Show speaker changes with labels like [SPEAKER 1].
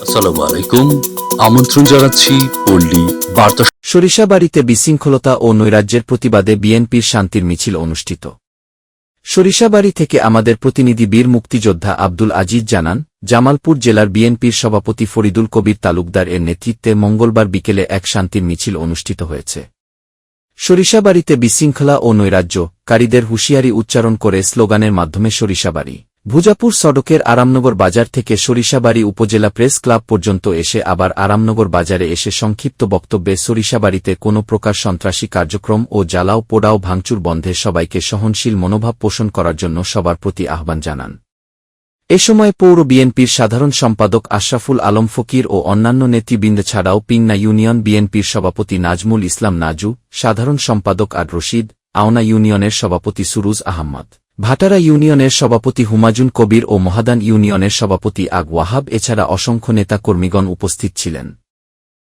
[SPEAKER 1] আসসালামু আলাইকুম। আমন্ত্রণ জানাচ্ছি পল্লী বার্তা।
[SPEAKER 2] সরিষাবাড়ীতে বিশৃঙ্খলতা ও নৈরাজ্যের প্রতিবাদে বিএনপির শান্তির মিছিল অনুষ্ঠিত। সরিষাবাড়ী থেকে আমাদের প্রতিনিধি বীর মুক্তিযোদ্ধা আব্দুল আজিজ জানান, জামালপুর জেলার বিএনপির সভাপতি ফরিদুল কবির তালুকদার এর নেতৃত্বে মঙ্গলবার বিকেলে এক শান্তির মিছিল অনুষ্ঠিত হয়েছে। সরিষাবাড়ীতে বিশৃঙ্খলা ও নৈরাজ্যকারীদের হুঁশিয়ারি উচ্চারণ করে স্লোগানের মাধ্যমে সরিষাবাড়ী ভুজাপুর সড়কের আরামনগর বাজার থেকে সরিষাবাড়ী উপজেলা প্রেস ক্লাব পর্যন্ত এসে আবার আরামনগর বাজারে এসে সংক্ষিপ্ত বক্তব্যে সরিষাবাড়ীতে কোনো প্রকার সন্ত্রাসী কার্যক্রম ও জ্বালাও পোড়াও ভাঙচুর বন্ধে সবাইকে সহনশীল মনোভাব পোষণ করার জন্য সবার প্রতি আহ্বান জানান। এ সময় পৌর বিএনপির সাধারণ সম্পাদক আশরাফুল আলম ফকির ও অন্যান্য নেতৃবৃন্দ ছাড়াও পিংনা ইউনিয়ন বিএনপির সভাপতি নাজমুল ইসলাম নাজু, সাধারণ সম্পাদক আদ রশিদ, আওনা ইউনিয়নের সভাপতি সুরুজ আহমদ, ভাটারা ইউনিয়নের সভাপতি হুমাজুন কবির ও মহাদান ইউনিয়নের সভাপতি আগ ওয়াহাব এছাড়া অসংখ্য নেতা কর্মীগণ উপস্থিত ছিলেন।